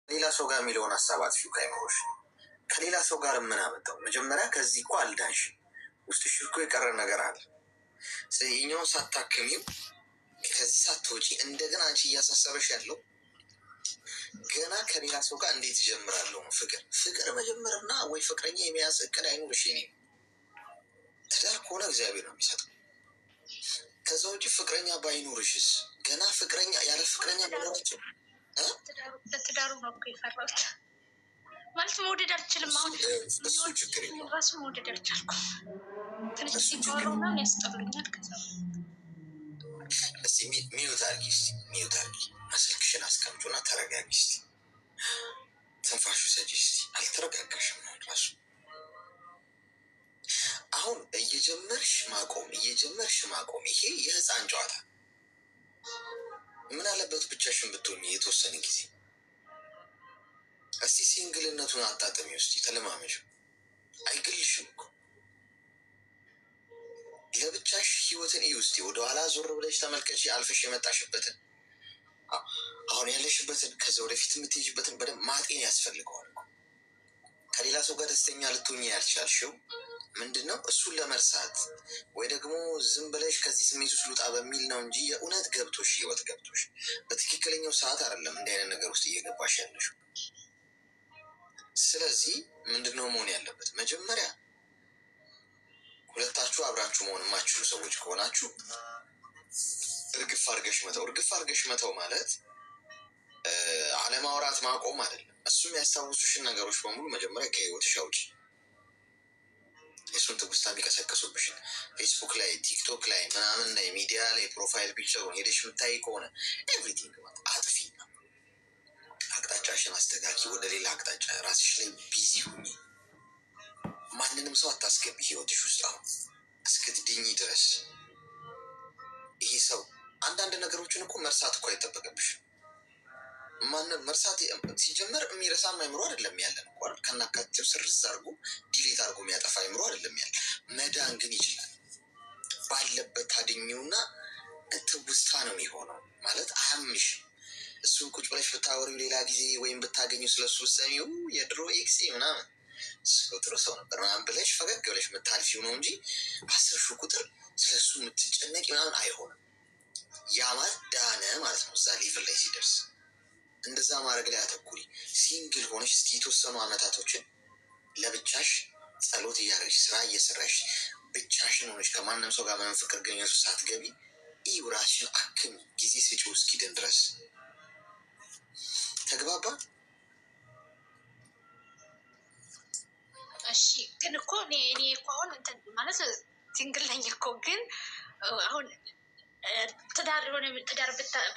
ሌላ ሰው ጋር የሚለውን ሀሳብ አጥፊው ከአይምሮሽ። ከሌላ ሰው ጋር ምን አመጣው? መጀመሪያ ከዚህ እኮ አልዳንሽ፣ ውስጥሽ እኮ የቀረ ነገር አለ። ስለዚህ ይኸኛውን ሳታክሚው ከዚህ ሳትወጪ እንደገና አንቺ እያሳሰበሽ ያለው ገና ከሌላ ሰው ጋር እንዴት እጀምራለሁ ነው። ፍቅር መጀመርና ወይ ፍቅረኛ የመያዝ እቅድ አይኖርሽ። ኔ ትዳር ከሆነ እግዚአብሔር ነው የሚሰጠው። ከዛ ውጭ ፍቅረኛ ባይኖርሽስ? ገና ፍቅረኛ ያለ ፍቅረኛ መኖራቸው ለትዳሩ ነው እኮ የፈራሁት። ማለት መውደድ አልችልም። አሁን እሱ ችግር ራሱ መውደድ አልቻልኩም። ትንሽ ሲጓሩ ነው ያስጠሉኛል። ከዛ እስቲ ሚዩት አርጊ፣ እስቲ ሚዩት አርጊ፣ ስልክሽን አስቀምጪና ተረጋጊ። እስቲ ትንፋሹ ሰጂ። እስቲ አልተረጋጋሽም ነው ራሱ። አሁን እየጀመርሽ ማቆም ይሄ የህፃን ጨዋታ። ምን አለበት ብቻሽን ብትሆኚ የተወሰነ ጊዜ። እስቲ ሲንግልነቱን አጣጥሚ ውስጥ ተለማመሽ። አይገልሽም እኮ ለብቻሽ ህይወትን እዩ። እስቲ ወደኋላ ዞር ብለሽ ተመልከች። አልፈሽ የመጣሽበትን፣ አሁን ያለሽበትን፣ ከዚ ወደፊት የምትሄጂበትን በደንብ ማጤን ያስፈልገዋል። ከሌላ ሰው ጋር ደስተኛ ልትሆኚ ያልቻልሽው ምንድነው? እሱን ለመርሳት ወይ ደግሞ ዝም ብለሽ ከዚህ ስሜት ውስጥ ልውጣ በሚል ነው እንጂ የእውነት ገብቶሽ ህይወት ገብቶሽ በትክክለኛው ሰዓት አይደለም እንዲህ አይነት ነገር ውስጥ እየገባሽ ያለሽው። ስለዚህ ምንድነው መሆን ያለበት? መጀመሪያ ሁለታችሁ አብራችሁ መሆን የማትችሉ ሰዎች ከሆናችሁ እርግፍ አርገሽ መተው ማለት አለማውራት ማቆም አይደለም። እሱም ያስታውሱሽን ነገሮች በሙሉ መጀመሪያ ከህይወትሽ አውጪ። የእሱን ትውስታ የሚቀሰቀሱብሽን ፌስቡክ ላይ፣ ቲክቶክ ላይ ምናምን ላይ ሚዲያ ላይ ፕሮፋይል ፒክቸሩን ሄደሽ የምታይ ከሆነ ኤቭሪቲንግ አጥፊ፣ አቅጣጫሽን አስተካኪ። ወደ ሌላ አቅጣጫ ራስሽ ላይ ቢዚ ሁኚ። ማንንም ሰው አታስገቢ ህይወትሽ ውስጥ አሁን እስክትድኝ ድረስ። ይሄ ሰው አንዳንድ ነገሮችን እኮ መርሳት እኮ አይጠበቅብሽም። ማንም መርሳት ሲጀመር የሚረሳ አይምሮ አይደለም ያለን እኮ አይደል? ከናካቴው ስርስ አድርጎ ዲሌት አድርጎ የሚያጠፋ አይምሮ አይደለም ያለን። መዳን ግን ይችላል። ባለበት ታድኚውና ትውስታ ነው የሚሆነው። ማለት አያምሽም። እሱን ቁጭ ብለሽ ብታወሪው ሌላ ጊዜ ወይም ብታገኙ ስለሱ ብትሰሚው የድሮ ኤክሴ ምናምን ጥሩ ሰው ነበር ምናምን ብለሽ ፈገግ ብለሽ የምታልፊው ነው እንጂ አስርሹ ቁጥር ስለሱ የምትጨነቂ ምናምን አይሆንም። ያማት ዳነ ማለት ነው። እዛ ሌቭል ላይ ሲደርስ እንደዛ ማድረግ ላይ አተኩሪ። ሲንግል ሆነሽ እስኪ የተወሰኑ አመታቶችን ለብቻሽ ጸሎት እያደረግሽ ስራ እየሰራሽ ብቻሽን ሆነሽ ከማንም ሰው ጋር ምንም ፍቅር ግንኙነት ሳትገቢ ይህ ራስሽን አክም ጊዜ ስጪው እስኪድን ድረስ። ተግባባ? እሺ። ግን እኮ እኔ እኮ አሁን እንትን ማለት ሲንግል ነኝ እኮ። ግን አሁን ትዳር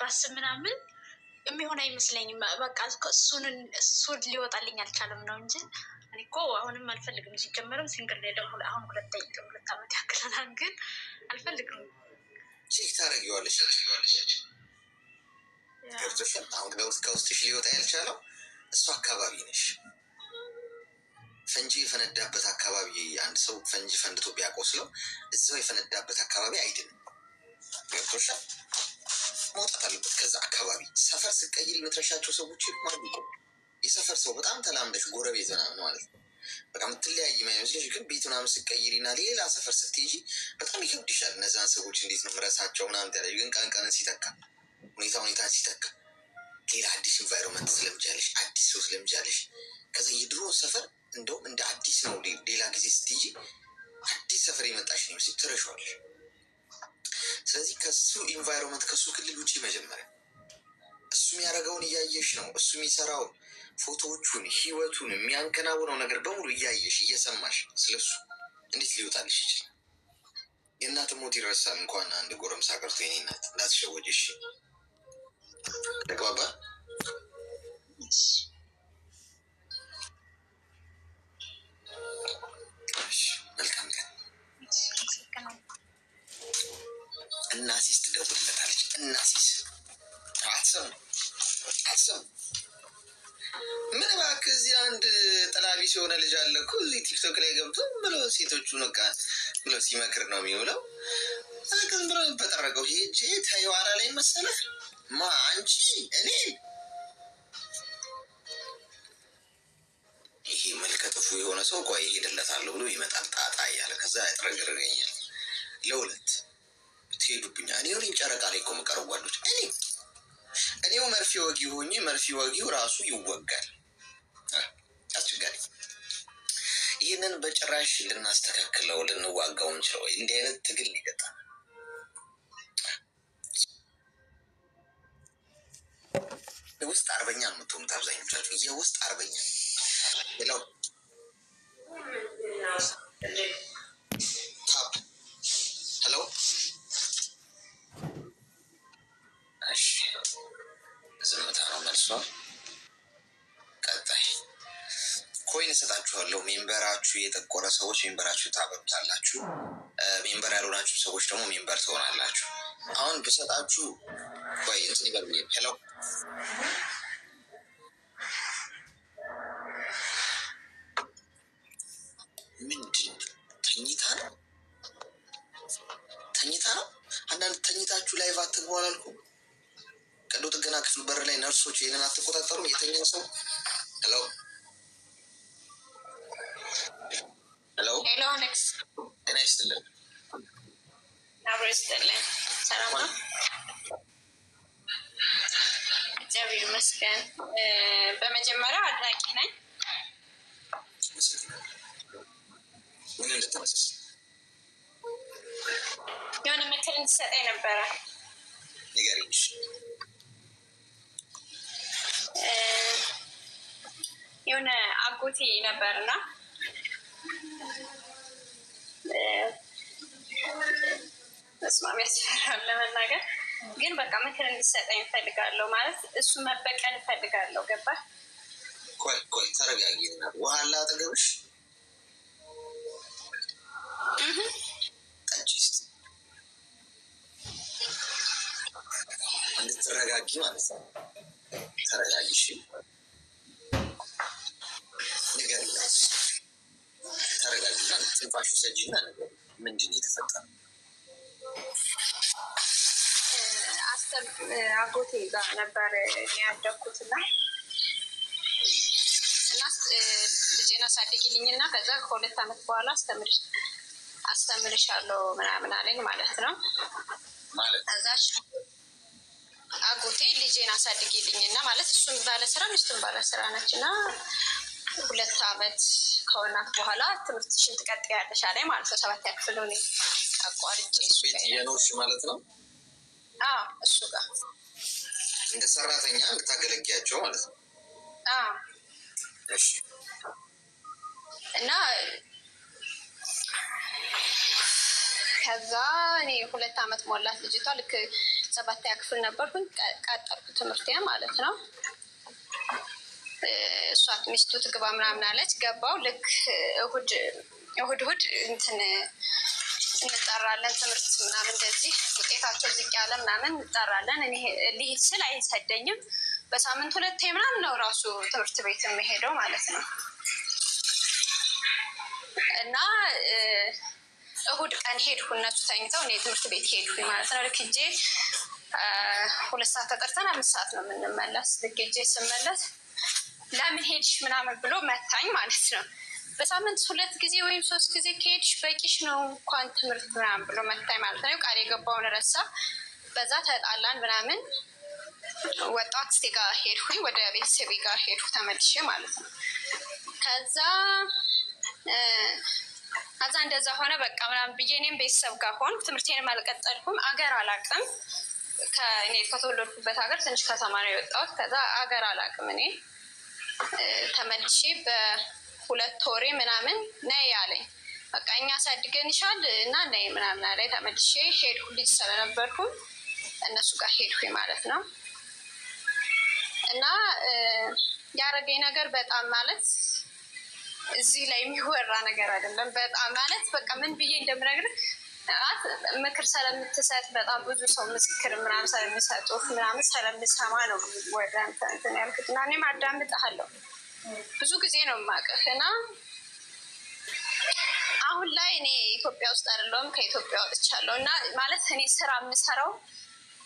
ባስብ ምናምን የሚሆን አይመስለኝም። በቃ እሱን ሊወጣልኝ አልቻለም ነው እንጂ እኔ እኮ አሁንም አልፈልግም። ሲጀመርም ሲንግል ላይ ደግሞ አሁን 2 ዓመት ያክለናል። ግን አልፈልግም። ቼክ ታደርጊዋለሽ። ገብቶሻል? አሁን ከውስጥሽ ሊወጣ ያልቻለው እሱ አካባቢ ነሽ። ፈንጂ የፈነዳበት አካባቢ አንድ ሰው ፈንጂ ፈንድቶ ቢያቆስለው እዛው የፈነዳበት አካባቢ አይድንም። ገብቶሻል? መውጣት አለበት ከዛ አካባቢ። ሰፈር ስቀይር የምትረሻቸው ሰዎች ማርቆ የሰፈር ሰው በጣም ተላምደሽ ጎረቤት ምናምን ማለት ነው። በቃ የምትለያይ ማይመስልሽ፣ ግን ቤት ምናምን ስቀይሪና ሌላ ሰፈር ስትሄጂ በጣም ይከብድሻል። እነዛን ሰዎች እንዴት ነው ምረሳቸው ምናምን ተለዩ። ግን ቀን ሲተካ ሁኔታ ሲተካ ሌላ አዲስ ኢንቫይሮንመንት ስለምጃለሽ፣ አዲስ ሰው ስለምጃለሽ። ከዛ የድሮ ሰፈር እንደውም እንደ አዲስ ነው። ሌላ ጊዜ ስትሄጂ አዲስ ሰፈር የመጣሽ ነው ይመስል ትረሻዋለሽ። ስለዚህ ከሱ ኢንቫይሮንመንት ከሱ ክልል ውጭ መጀመሪያ እሱ የሚያደርገውን እያየሽ ነው። እሱ የሚሰራውን ፎቶዎቹን፣ ህይወቱን፣ የሚያንከናውነው ነገር በሙሉ እያየሽ እየሰማሽ ስለሱ እንዴት ሊወጣልሽ ይችላል? የእናት ሞት ይረሳል። እንኳን አንድ ጎረምሳ ቀርቶ የኔ እናት እንዳትሸወጅሽ። ተግባባ? መልካም ቀን። እናሲስ ትደውልለታለች። እናሲስ አትሰሙ ምን እባክህ፣ እዚህ አንድ ጠላቢስ የሆነ ልጅ አለ እኮ እዚህ ቲክቶክ ላይ ገብቶ ብሎ ሴቶቹ ነቃ ብሎ ሲመክር ነው የሚውለው። ግን ብሎ በጠረገው ሄጄ ተይዋራ ላይ መሰለህ አንቺ እኔ የሆነ ሰው ቆይ ይሄድለታለሁ ብሎ ይመጣል ጣጣ እያለ ከዛ ያጥረግርገኛል። ለሁለት ትሄዱብኛ እኔ ወሪን ጨረቃ ላይ እኮ መቀረብ ጓዶች እኔው መርፌ ወጊ ሆኜ መርፌ ወጊው ራሱ ይወጋል። አስቸጋሪ ይህንን በጭራሽ ልናስተካክለው ልንዋጋው እንችለው እንዲህ አይነት ትግል ይገጣል። የውስጥ አርበኛ ነው የምትሆኑት አብዛኞቻችሁ የውስጥ አርበኛ። ሌላው ታፕ ሄሎ እሺ ዝምታ ነው መልሷ። ቀጣይ ኮይን እሰጣችኋለሁ። ሜምበራችሁ የጠቆረ ሰዎች ሜምበራችሁ ታበሩታላችሁ። ሜምበር ያልሆናችሁ ሰዎች ደግሞ ሜምበር ትሆናላችሁ። አሁን ብሰጣችሁ ቆይ እንትን ይበል። ሄሎ ምንድን ተኝታ ነው አንዳንድ ተኝታችሁ ላይቭ አትግቡ አላልኩም? ቀዶ ጥገና ክፍል በር ላይ ነርሶች ይህንን አትቆጣጠሩም? የተኛ ሰው ሄሎ ሄሎ አሌክስ ጤና ይስጥልን። አብሮ ይስጥልን። ሰላም ነው? እግዚአብሔር ይመስገን። በመጀመሪያ አድናቂ ነኝ። ምን እንድትመሰስ የሆነ ምክር እንድትሰጠኝ ነበረ። ንገሪኝ። የሆነ አጎቴ ነበርና መስማም ያስፈራል ለመናገር፣ ግን በቃ ምክር እንድትሰጠኝ እፈልጋለሁ። ማለት እሱ መበቀል እፈልጋለሁ። ገባህ? ቆይ ተረጋጊ። ውሃ አለ አጠገብሽ? ጠጪ እስኪ እንድትረጋጊ ማለት ነው። ተረጋጊ እሺ። ንገሪኝ። ተረጋጊና ትንፋሽ ውሰጂና ንገሪኝ። ምንድን ነው የተፈጠረው? አጎቴ ጋር ነበር ያደግኩትና ልጄን አሳድጊልኝና ከዛ ከ2 ዓመት በኋላ አስተምርሻለሁ ምናምን አለኝ ማለት ነው። ከዛች አጎቴ ልጄን አሳድጊልኝና ማለት እሱም ባለስራ ሚስቱም ባለስራ ነች እና 2 ዓመት ከሆናት በኋላ ትምህርትሽን ትቀጥያለሽ አለኝ ማለት ነው። 7ኛ ክፍል ሆኜ አቋርጬ ቤት እየኖርሽ ማለት ነው? እሱ ጋር እንደ ሰራተኛ እንድታገለግያቸው ማለት ነው? እሺ። እና ከዛ እኔ 2 ዓመት ሞላት ልጅቷ። ልክ 7ኛ ክፍል ነበርኩኝ ቀጠልኩ ትምህርቴ ማለት ነው። እሷ ሚስቱ ትግባ ምናምን አለች። ገባው። ልክ እሁድ እንትን እንጠራለን ትምህርት ምናምን እንደዚህ ውጤታቸው ዝቅ ያለ ምናምን እንጠራለን። እኔ ልሂድ ስል አይሰደኝም። በሳምንት 2 ምናምን ነው ራሱ ትምህርት ቤት የሚሄደው ማለት ነው። እና እሁድ ቀን ሄድኩ። እነሱ ተኝተው እኔ ትምህርት ቤት ሄድኩኝ ማለት ነው። ልክ ሄጄ 2 ሰዓት ተጠርተን 5 ሰዓት ነው የምንመለስ። ልክ ሄጄ ስመለስ ለምን ሄድሽ ምናምን ብሎ መታኝ ማለት ነው። በሳምንት 2 ጊዜ ወይም 3 ጊዜ ከሄድሽ በቂሽ ነው እንኳን ትምህርት ምናምን ብሎ መታኝ ማለት ነው። ቃል የገባውን ረሳ። በዛ ተጣላን ምናምን። ወጣት አክስቴ ጋር ሄድኩኝ፣ ወደ ቤተሰቤ ጋር ሄድኩ ተመልሼ ማለት ነው። ከዛ እንደዛ ሆነ በቃ ምናምን ብዬ እኔም ቤተሰብ ጋር ሆንኩ። ትምህርቴንም አልቀጠልኩም። አገር አላውቅም። እኔ ከተወለድኩበት ሀገር ትንሽ ከተማ ነው የወጣሁት። ከዛ አገር አላውቅም። እኔ ተመልሼ በ2 ወሬ ምናምን ነይ አለኝ። በቃ እኛ አሳድገንሻል እና ነይ ምናምን አለኝ። ተመልሼ ሄድኩ። ልጅ ስለነበርኩ እነሱ ጋር ሄድኩኝ ማለት ነው። እና ያረገኝ ነገር በጣም ማለት እዚህ ላይ የሚወራ ነገር አይደለም። በጣም ማለት በቃ ምን ብዬ እንደምነግርህ ምክር ስለምትሰጥ በጣም ብዙ ሰው ምስክር ምናምን ስለሚሰጡ ምናምን ስለምሰማ ነው ወደ እንትን ያልኩት። እና እኔም አዳምጥሃለሁ ብዙ ጊዜ ነው የማውቅህ። እና አሁን ላይ እኔ ኢትዮጵያ ውስጥ አይደለሁም፣ ከኢትዮጵያ ወጥቻለሁ። እና ማለት እኔ ስራ የምሰራው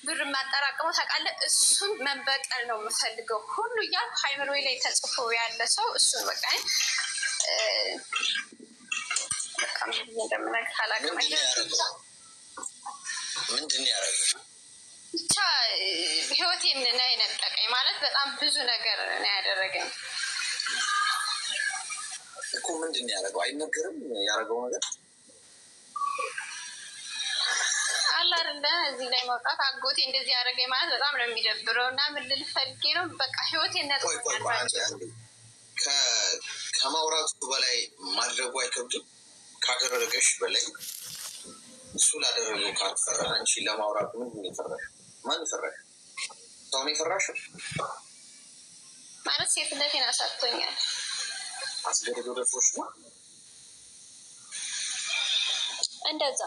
ብር የማጠራቅመው ታውቃለህ፣ እሱን መንበቀል ነው የምፈልገው ሁሉ እያልኩ ሃይምሮዬ ላይ ተጽፎ ያለ ሰው እሱን በቃ እንደምነግርህ አላውቅም። ምንድን ያደረገው ብቻ ህይወቴን ነው የነጠቀኝ። ማለት በጣም ብዙ ነገር ነው ያደረገኝ እኮ። ምንድን ያደረገው አይነገርም። ያደረገው ነገር አለ አይደለ? እዚህ ላይ መውጣት አጎቴ እንደዚህ ያደረገኝ ማለት በጣም ነው የሚደብረው። እና ምን ልል ፈልጌ ነው በቃ ህይወቴን ነጥቀኛል። ከማውራቱ በላይ ማድረጉ አይከብድም? ካደረገሽ በላይ እሱ ላደረገው ካልፈራ አንቺ ለማውራት ምንድን ነው የፈራሽ? ማን ፈራሽ? ሰው ነው የፈራሽው? ማለት ሴትነቴን አሳጥቶኛል። አስገድዶ ደፍሮሽ ነው? እንደዛ።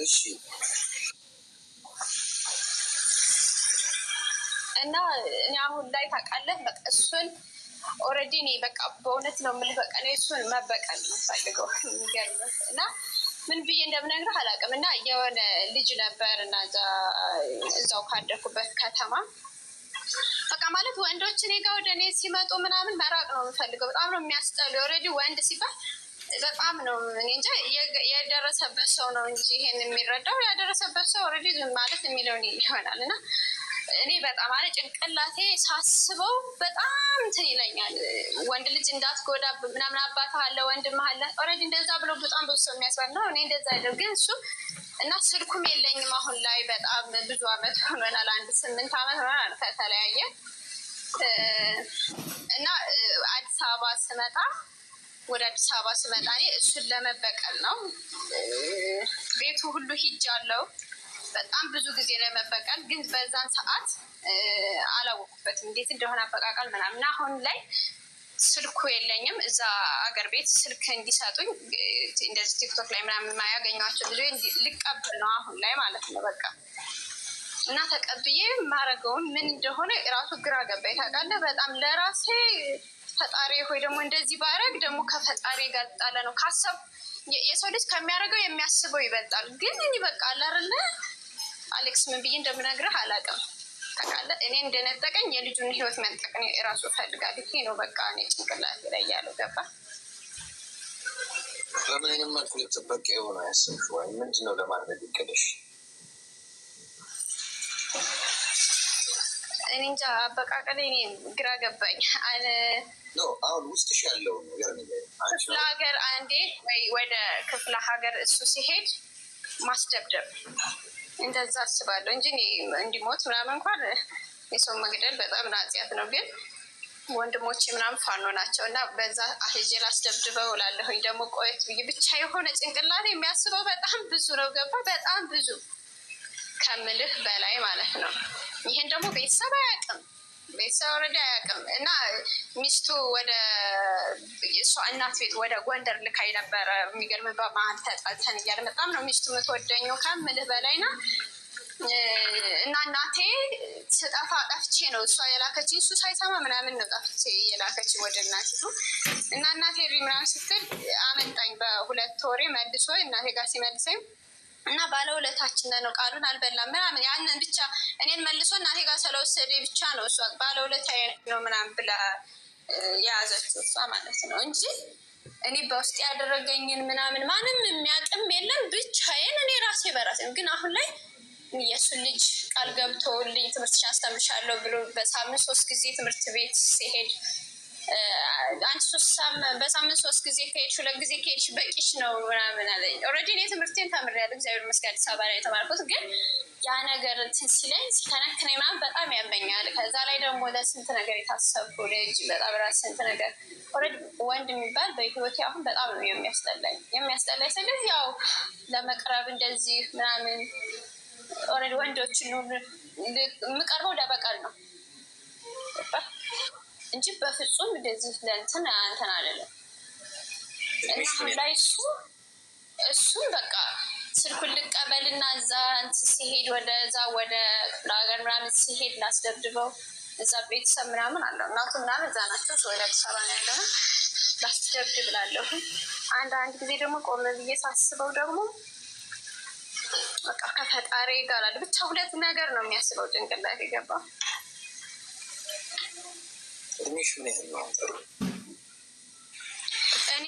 እሺ። እና እኔ አሁን ላይ ታውቃለህ በቃ እሱን ኦልሬዲ እኔ በቃ በእውነት ነው የምልህ በቃ እኔ እሱን መበቀል ነው ፈልገው። የሚገርምህ እና ምን ብዬ እንደምነግርህ አላውቅም። እና የሆነ ልጅ ነበር እና እዛው ካደኩበት ከተማ በቃ ማለት ወንዶች እኔ ጋ ወደ እኔ ሲመጡ ምናምን መራቅ ነው የምፈልገው። በጣም ነው የሚያስጠሉ። ኦልሬዲ ወንድ ሲባል በጣም ነው እኔ እንጃ የደረሰበት ሰው ነው እንጂ ይሄን የሚረዳው ያደረሰበት ሰው ኦልሬዲ ማለት የሚለውን ይሆናል። እና እኔ በጣም አለ ጭንቅላቴ ሳስበው በጣም እንትን ይለኛል። ወንድ ልጅ እንዳትጎዳ ምናምን አባትህ አለ ወንድምህ አለ ኦልሬዲ እንደዛ ብሎ በጣም ብዙ ሰው የሚያስባል ነው። እኔ እንደዛ አይደል ግን እሱ እና ስልኩም የለኝም አሁን ላይ በጣም ብዙ አመት ሆኖናል። 8 አመት ሆኖናል ከተለያየ እና አዲስ አበባ ስመጣ ወደ አዲስ አበባ ስመጣ እኔ እሱን ለመበቀል ነው። ቤቱ ሁሉ ሂጃለሁ በጣም ብዙ ጊዜ ለመበቀል ግን በዛን ሰዓት አላወቁበትም እንዴት እንደሆነ አበቃቀል ምናምን። አሁን ላይ ስልኩ የለኝም። እዛ አገር ቤት ስልክ እንዲሰጡኝ እንደዚህ ቲክቶክ ላይ ምናምን የማያገኟቸው ብዙ ልቀበል ነው አሁን ላይ ማለት ነው በቃ። እና ተቀብዬ የማደርገውን ምን እንደሆነ ራሱ ግራ ገባኝ ታውቃለህ። በጣም ለራሴ ፈጣሪ ሆይ ደግሞ እንደዚህ ባረግ ደግሞ ከፈጣሪ ጋር ጣለ ነው ካሰብ የሰው ልጅ ከሚያደርገው የሚያስበው ይበልጣል። ግን እኔ በቃ አላርለ አሌክስ ምን ብዬ እንደምነግርህ አላውቅም ታውቃለህ። እኔ እንደነጠቀኝ የልጁን ህይወት መንጠቅን ራሱ እፈልጋለሁ። ይሄ ነው በቃ እኔ ጭንቅላቴ ላይ ያለው ገባ። በምን አይነት መልኩ ልትበቅ የሆነ ያሰብሽው ወይ ምንድን ነው ለማድረግ ይቀደሽ? እኔ እንጃ አበቃቀል እኔ ግራ ገባኝ። አሁን ውስጥሽ ያለው ነገር ክፍለ ሀገር አንዴ ወይ ወደ ክፍለ ሀገር እሱ ሲሄድ ማስደብደብ እንደዛ አስባለሁ እንጂ እንዲሞት ምናምን እንኳን የሰው መግደል በጣም ናጽያት ነው። ግን ወንድሞቼ ምናምን ፋኖ ናቸው እና በዛ አህጄ ላስደብድበው እላለሁኝ። ደግሞ ቆየት ብዬ ብቻ የሆነ ጭንቅላት የሚያስበው በጣም ብዙ ነው ገባ። በጣም ብዙ ከምልህ በላይ ማለት ነው። ይህን ደግሞ ቤተሰብ አያውቅም። ቤተሰብ ወረዳ አያውቅም። እና ሚስቱ ወደ እሷ እናት ቤት ወደ ጎንደር ልካይ ነበረ። የሚገርም በመሀል ተጣልተን እያለ በጣም ነው ሚስቱ የምትወደኘው ከምልህ በላይ ና እና እናቴ ስጠፋ ጠፍቼ ነው እሷ የላከችኝ። እሱ ሳይሰማ ምናምን ነው ጠፍቼ የላከችኝ ወደ እናቲቱ። እና እናቴ ሪ ምናምን ስትል አመጣኝ በ2 ወሬ መልሶ እናቴ ጋር ሲመልሰኝ እና ባለውለታችን ነው ቃሉን አልበላም ምናምን ያንን ብቻ እኔን መልሶ እናቴ ጋር ስለወሰደ ብቻ ነው እሷ ባለውለታዬ ነው ምናምን ብላ የያዘችው እሷ ማለት ነው እንጂ እኔ በውስጥ ያደረገኝን ምናምን ማንም የሚያውቅም የለም። ብቻዬን እኔ ራሴ በራሴ ግን አሁን ላይ የእሱን ልጅ ቃል ገብቶልኝ ትምህርትሽን አስተምርሻለሁ ብሎ በሳምንት 3 ጊዜ ትምህርት ቤት ሲሄድ አንቺ በሳምንት 3 ጊዜ ከሄድሽ 2 ጊዜ ከሄድሽ በቂሽ ነው ምናምን አለኝ። ኦልሬዲ እኔ ትምህርቴን ተምሬያለሁ እግዚአብሔር ይመስገን አዲስ አበባ ላይ የተማርኩት። ግን ያ ነገር እንትን ሲለኝ ሲከነክነኝ ምናምን በጣም ያመኛል። ከዛ ላይ ደግሞ ለስንት ነገር የታሰብኩ ልጅ በጣም ራስ ስንት ነገር ኦልሬዲ ወንድ የሚባል በህይወቴ አሁን በጣም ነው የሚያስጠላኝ። ስለዚህ ያው ለመቅረብ እንደዚህ ምናምን ኦልሬዲ ወንዶችን የምቀርበው ለበቀል ነው እንጂ በፍጹም እንደዚህ ለእንትን አንተን አይደለም። እና አሁን ላይ እሱም በቃ ስልኩን ልቀበልና እዛ እንትን ሲሄድ ወደዛ ወደ ክፍለ ሀገር ምናምን ሲሄድ ላስደብድበው እዛ ቤተሰብ ምናምን አለው እናቱ ምናምን እዛ ናቸው። ወደ አዲስ አበባ ነው ያለው ላስደብድብ እላለሁ። አንድ ጊዜ ደግሞ ቆም ብዬ ሳስበው ደግሞ በቃ ከፈጣሪ ጋር አለ ብቻ 2 ነገር ነው የሚያስበው ጭንቅላት የገባ እድሜሽ ምን ያህል ነው?